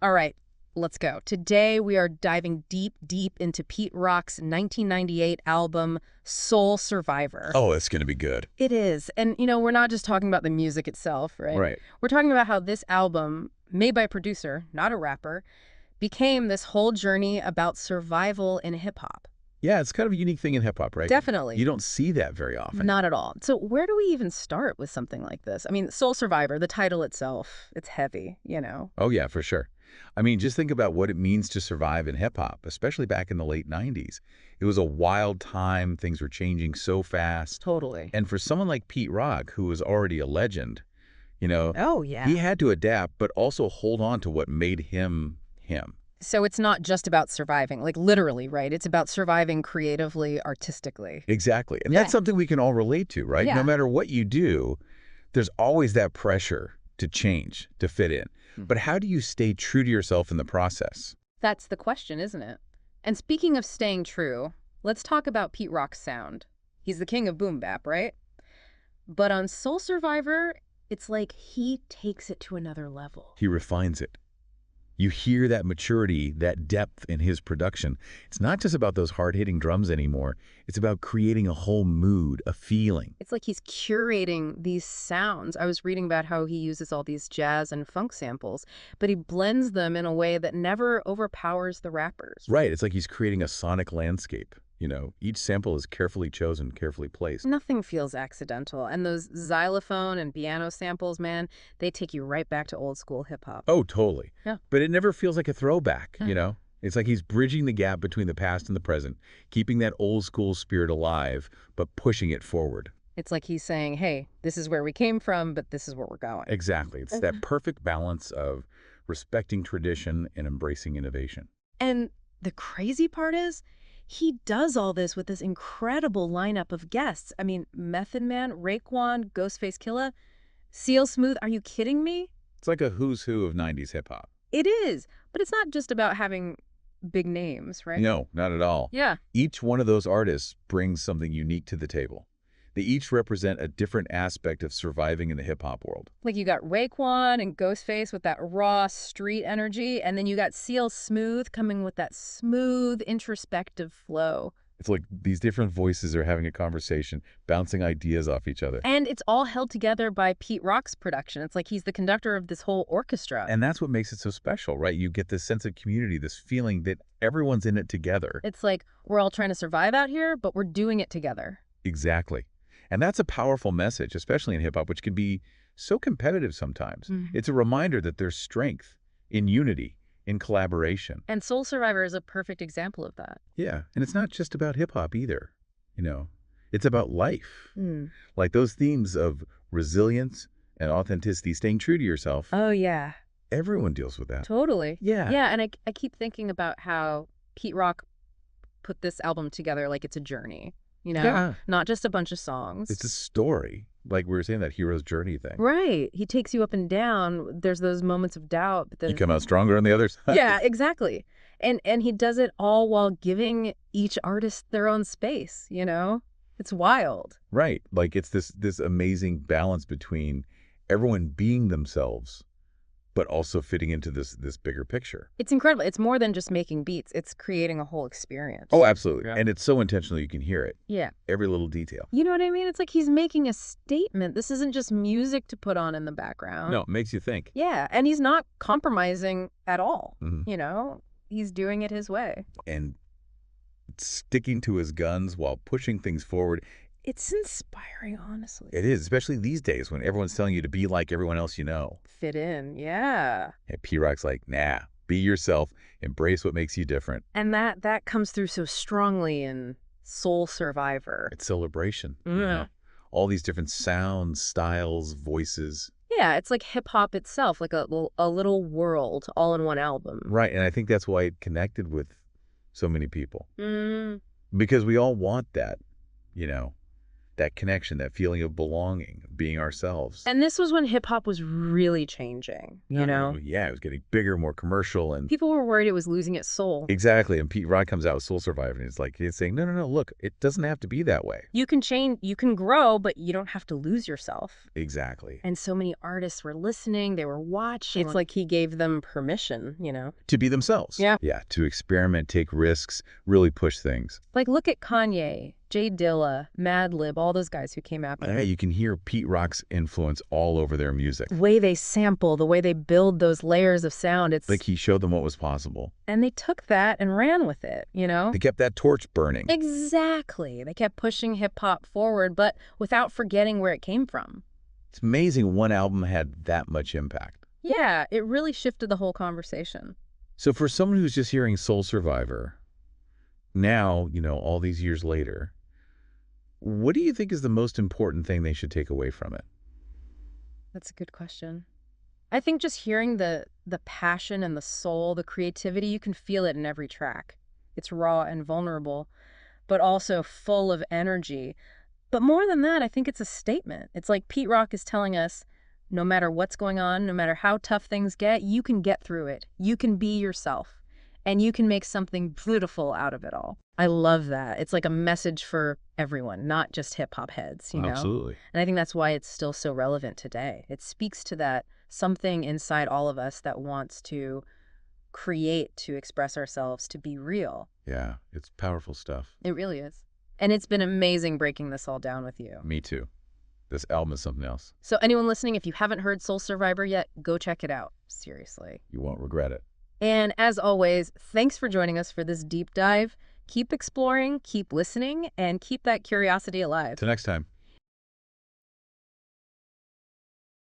All right, let's go. Today we are diving deep, deep into Pete Rock's 1998 album, Soul Survivor. Oh, it's going to be good. It is. And, we're not just talking about the music itself, right? Right. We're talking about how this album, made by a producer, not a rapper, became this whole journey about survival in hip-hop. Yeah, it's kind of a unique thing in hip hop, right? Definitely. You don't see that very often. Not at all. So where do we even start with something like this? I mean, Soul Survivor, the title itself, it's heavy. Oh, yeah, for sure. I mean, just think about what it means to survive in hip hop, especially back in the late 90s. It was a wild time. Things were changing so fast. Totally. And for someone like Pete Rock, who was already a legend, Oh, yeah. he had to adapt, but also hold on to what made him him. So it's not just about surviving, like literally, right? It's about surviving creatively, artistically. Exactly. And Yeah. that's something we can all relate to, right? Yeah. No matter what you do, there's always that pressure to change, to fit in. But how do you stay true to yourself in the process? That's the question, isn't it? And speaking of staying true, let's talk about Pete Rock's sound. He's the king of boom-bap, right? But on Soul Survivor, it's like he takes it to another level. He refines it. You hear that maturity, that depth in his production. It's not just about those hard-hitting drums anymore. It's about creating a whole mood, a feeling. It's like he's curating these sounds. I was reading about how he uses all these jazz and funk samples, but he blends them in a way that never overpowers the rappers. Right, it's like he's creating a sonic landscape. Each sample is carefully chosen, carefully placed. Nothing feels accidental. And those xylophone and piano samples, man, they take you right back to old school hip hop. Oh, totally. Yeah. But it never feels like a throwback. It's like he's bridging the gap between the past and the present, keeping that old school spirit alive, but pushing it forward. It's like he's saying, hey, this is where we came from, but this is where we're going. Exactly. It's that perfect balance of respecting tradition and embracing innovation. And the crazy part is, he does all this with this incredible lineup of guests. I mean, Method Man, Raekwon, Ghostface Killah, Seal Smooth. Are you kidding me? It's like a who's who of 90s hip hop. It is. But it's not just about having big names, right? No, not at all. Yeah. Each one of those artists brings something unique to the table. They each represent a different aspect of surviving in the hip hop world. Like you got Raekwon and Ghostface with that raw street energy, and then you got Seal Smooth coming with that smooth, introspective flow. It's like these different voices are having a conversation, bouncing ideas off each other. And it's all held together by Pete Rock's production. It's like he's the conductor of this whole orchestra. And that's what makes it so special, right? You get this sense of community, this feeling that everyone's in it together. It's like we're all trying to survive out here, but we're doing it together. Exactly. And that's a powerful message, especially in hip-hop, which can be so competitive sometimes. It's a reminder that there's strength in unity, in collaboration. And Soul Survivor is a perfect example of that. Yeah, and it's not just about hip-hop either. It's about life. Like those themes of resilience and authenticity, staying true to yourself. Oh, yeah. Everyone deals with that. Totally. Yeah. Yeah, and I keep thinking about how Pete Rock put this album together like it's a journey. Yeah. Not just a bunch of songs. It's a story, like we were saying, that hero's journey thing. Right. He takes you up and down. There's those moments of doubt. But then, You come out stronger on the other side. yeah, exactly. And he does it all while giving each artist their own space, It's wild. Right. Like it's this amazing balance between everyone being themselves, but also fitting into this bigger picture. It's incredible. It's more than just making beats. It's creating a whole experience. Oh, absolutely. Yeah. And it's so intentional you can hear it. Yeah. Every little detail. You know what I mean? It's like he's making a statement. This isn't just music to put on in the background. No, it makes you think. Yeah, and he's not compromising at all. Mhm. He's doing it his way. And sticking to his guns while pushing things forward. It's inspiring, honestly. It is, especially these days when everyone's telling you to be like everyone else you know. Fit in, yeah. And P-Rock's like, nah, be yourself, embrace what makes you different. And that comes through so strongly in Soul Survivor. It's celebration. Yeah. All these different sounds, styles, voices. Yeah, it's like hip-hop itself, like a little world all in one album. Right, and I think that's why it connected with so many people. Because we all want that, that connection, that feeling of belonging, being ourselves. And this was when hip-hop was really changing, you know? Yeah, it was getting bigger, more commercial, and People were worried it was losing its soul. exactly. And Pete Rock comes out with Soul Survivor, and it's like he's saying, no, no, no, look, it doesn't have to be that way. You can change, you can grow, but you don't have to lose yourself. Exactly. And so many artists were listening, they were watching. It's like he gave them permission, you know? To be themselves. Yeah. Yeah, to experiment, take risks, really push things. Like, look at Kanye, Jay Dilla, Madlib, all those guys who came after him. You can hear Pete Rock's influence all over their music. The way they sample, the way they build those layers of sound, it's Like he showed them what was possible. and they took that and ran with it, you know? They kept that torch burning. Exactly. They kept pushing hip-hop forward, but without forgetting where it came from. It's amazing one album had that much impact. Yeah, it really shifted the whole conversation. So for someone who's just hearing Soul Survivor, now, all these years later, what do you think is the most important thing they should take away from it? That's a good question. I think just hearing the passion and the soul, the creativity, you can feel it in every track. It's raw and vulnerable, but also full of energy. But more than that, I think it's a statement. It's like Pete Rock is telling us, no matter what's going on, no matter how tough things get, you can get through it. You can be yourself. And you can make something beautiful out of it all. I love that. It's like a message for everyone, not just hip-hop heads, you know? Absolutely. And I think that's why it's still so relevant today. It speaks to that something inside all of us that wants to create, to express ourselves, to be real. Yeah, it's powerful stuff. It really is. And it's been amazing breaking this all down with you. Me too. This album is something else. So anyone listening, if you haven't heard Soul Survivor yet, go check it out. Seriously. You won't regret it. And as always, thanks for joining us for this deep dive. Keep exploring, keep listening, and keep that curiosity alive. Till next time.